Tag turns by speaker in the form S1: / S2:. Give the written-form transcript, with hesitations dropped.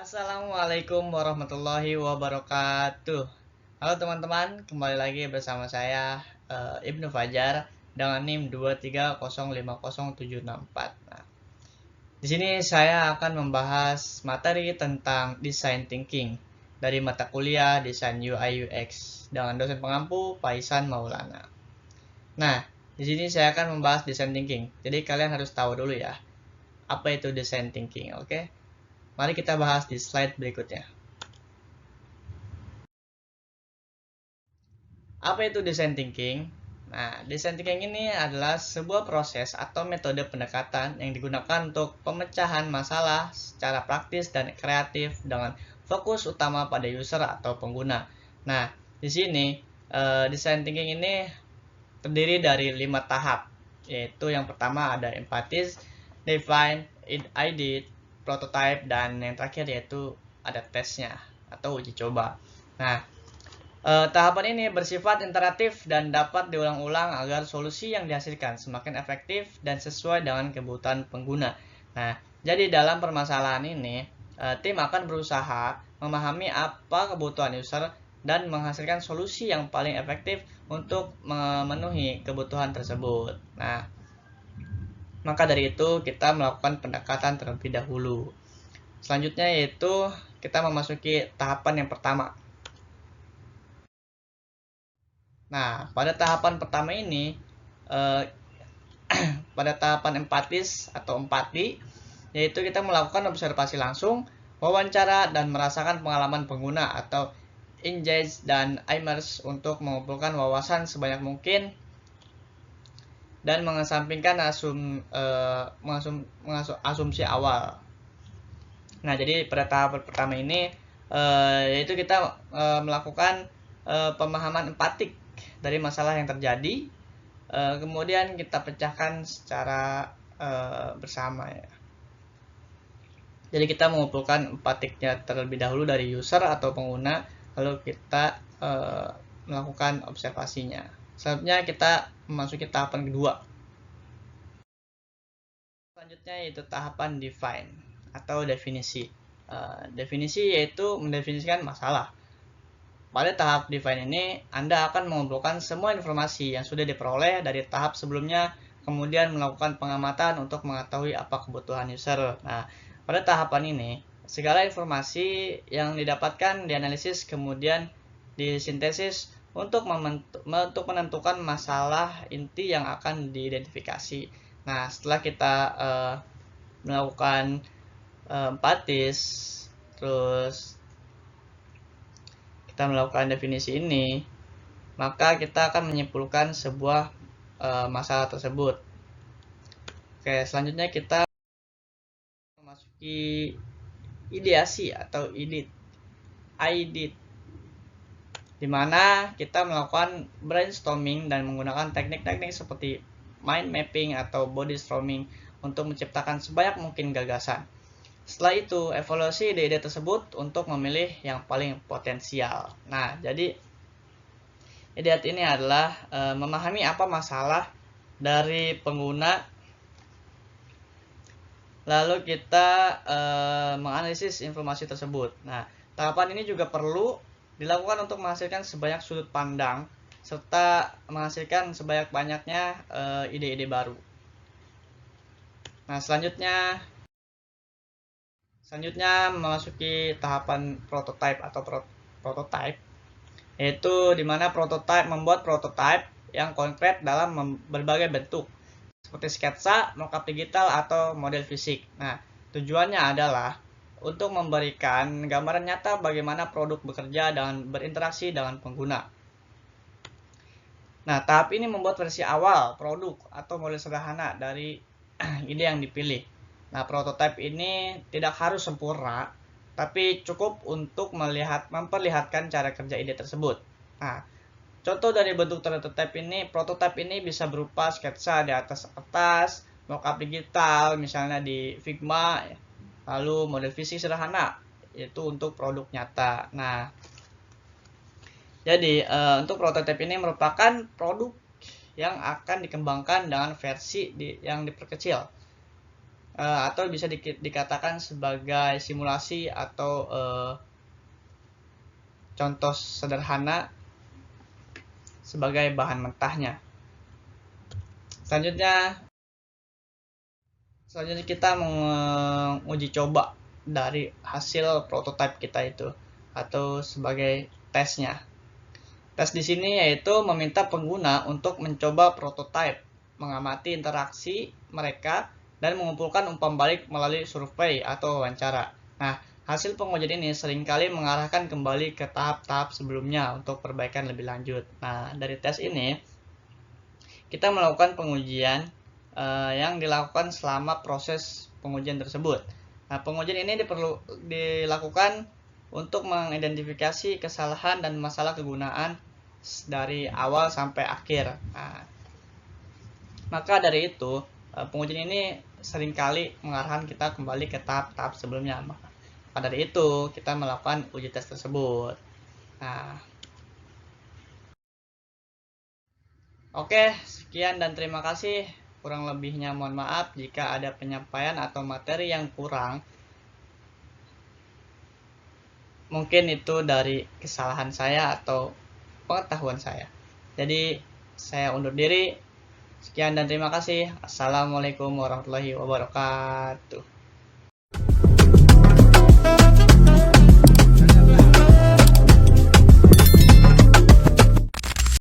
S1: Assalamualaikum warahmatullahi wabarakatuh. Halo teman-teman, kembali lagi bersama saya Ibnu Fajar dengan NIM 2305074. Nah, di sini saya akan membahas materi tentang design thinking dari mata kuliah Desain UI UX dengan dosen pengampu Paisan Maulana. Nah, di sini saya akan membahas design thinking. Jadi kalian harus tahu dulu ya, apa itu design thinking, oke? Mari kita bahas di slide berikutnya. Apa itu design thinking? Nah, design thinking ini adalah sebuah proses atau metode pendekatan yang digunakan untuk pemecahan masalah secara praktis dan kreatif dengan fokus utama pada user atau pengguna. Nah, di sini design thinking ini terdiri dari 5 tahap, yaitu yang pertama ada empathis, define, edit, prototype, dan yang terakhir yaitu ada tesnya atau uji coba. Nah, tahapan ini bersifat interaktif dan dapat diulang-ulang agar solusi yang dihasilkan semakin efektif dan sesuai dengan kebutuhan pengguna. Nah, jadi dalam permasalahan ini, tim akan berusaha memahami apa kebutuhan user dan menghasilkan solusi yang paling efektif untuk memenuhi kebutuhan tersebut. Nah, maka dari itu kita melakukan pendekatan terlebih dahulu. Selanjutnya yaitu kita memasuki tahapan yang pertama. Nah, pada tahapan pertama ini, eh, pada tahapan empatis atau empati, yaitu kita melakukan observasi langsung, wawancara, dan merasakan pengalaman pengguna atau engage dan immerse untuk mengumpulkan wawasan sebanyak mungkin dan mengesampingkan asumsi awal. Nah, jadi pada tahap pertama ini, yaitu kita melakukan pemahaman empatik dari masalah yang terjadi, kemudian kita pecahkan secara bersama ya. Jadi kita mengumpulkan empatiknya terlebih dahulu dari user atau pengguna, lalu kita melakukan observasinya. Selanjutnya kita memasuki tahapan kedua. Selanjutnya yaitu tahapan define atau definisi. Definisi yaitu mendefinisikan masalah. Pada tahap define ini, Anda akan mengumpulkan semua informasi yang sudah diperoleh dari tahap sebelumnya, kemudian melakukan pengamatan untuk mengetahui apa kebutuhan user. Nah, pada tahapan ini, segala informasi yang didapatkan dianalisis kemudian disintesis untuk menentukan masalah inti yang akan diidentifikasi. Nah, setelah kita melakukan empatis, terus kita melakukan definisi ini, maka kita akan menyimpulkan sebuah masalah tersebut. Oke, selanjutnya kita memasuki ideasi atau edit, di mana kita melakukan brainstorming dan menggunakan teknik-teknik seperti mind mapping atau body storming untuk menciptakan sebanyak mungkin gagasan. Setelah itu, evaluasi ide-ide tersebut untuk memilih yang paling potensial. Nah, jadi ideat ini adalah memahami apa masalah dari pengguna, lalu kita menganalisis informasi tersebut. Nah, tahapan ini juga perlu dilakukan untuk menghasilkan sebanyak sudut pandang serta menghasilkan sebanyak-banyaknya ide-ide baru. Nah, selanjutnya memasuki tahapan prototype atau prototype, yaitu dimana prototype membuat prototype yang konkret dalam berbagai bentuk seperti sketsa, mockup digital, atau model fisik. Nah, tujuannya adalah untuk memberikan gambaran nyata bagaimana produk bekerja dan berinteraksi dengan pengguna. Nah, tahap ini membuat versi awal produk atau model sederhana dari ide yang dipilih. Nah, prototipe ini tidak harus sempurna, tapi cukup untuk memperlihatkan cara kerja ide tersebut. Nah, contoh dari bentuk prototipe ini bisa berupa sketsa di atas kertas, mockup digital, misalnya di Figma, lalu model fisik sederhana, yaitu untuk produk nyata. Nah, jadi untuk prototipe ini merupakan produk yang akan dikembangkan dengan versi yang diperkecil. atau bisa dikatakan sebagai simulasi atau contoh sederhana sebagai bahan mentahnya. Selanjutnya kita menguji coba dari hasil prototipe kita itu atau sebagai tesnya. Tes di sini yaitu meminta pengguna untuk mencoba prototipe, mengamati interaksi mereka, dan mengumpulkan umpan balik melalui survei atau wawancara. Nah, hasil pengujian ini seringkali mengarahkan kembali ke tahap-tahap sebelumnya untuk perbaikan lebih lanjut. Nah, dari tes ini, kita melakukan pengujian yang dilakukan selama proses pengujian tersebut. Nah, pengujian ini dilakukan untuk mengidentifikasi kesalahan dan masalah kegunaan dari awal sampai akhir. Nah, maka dari itu, pengujian ini seringkali mengarahkan kita kembali ke tahap-tahap sebelumnya. Maka dari itu, kita melakukan uji tes tersebut. Nah, oke, sekian dan terima kasih. Kurang lebihnya mohon maaf jika ada penyampaian atau materi yang kurang. Mungkin itu dari kesalahan saya atau pengetahuan saya. Jadi, saya undur diri. Sekian dan terima kasih. Assalamualaikum warahmatullahi wabarakatuh.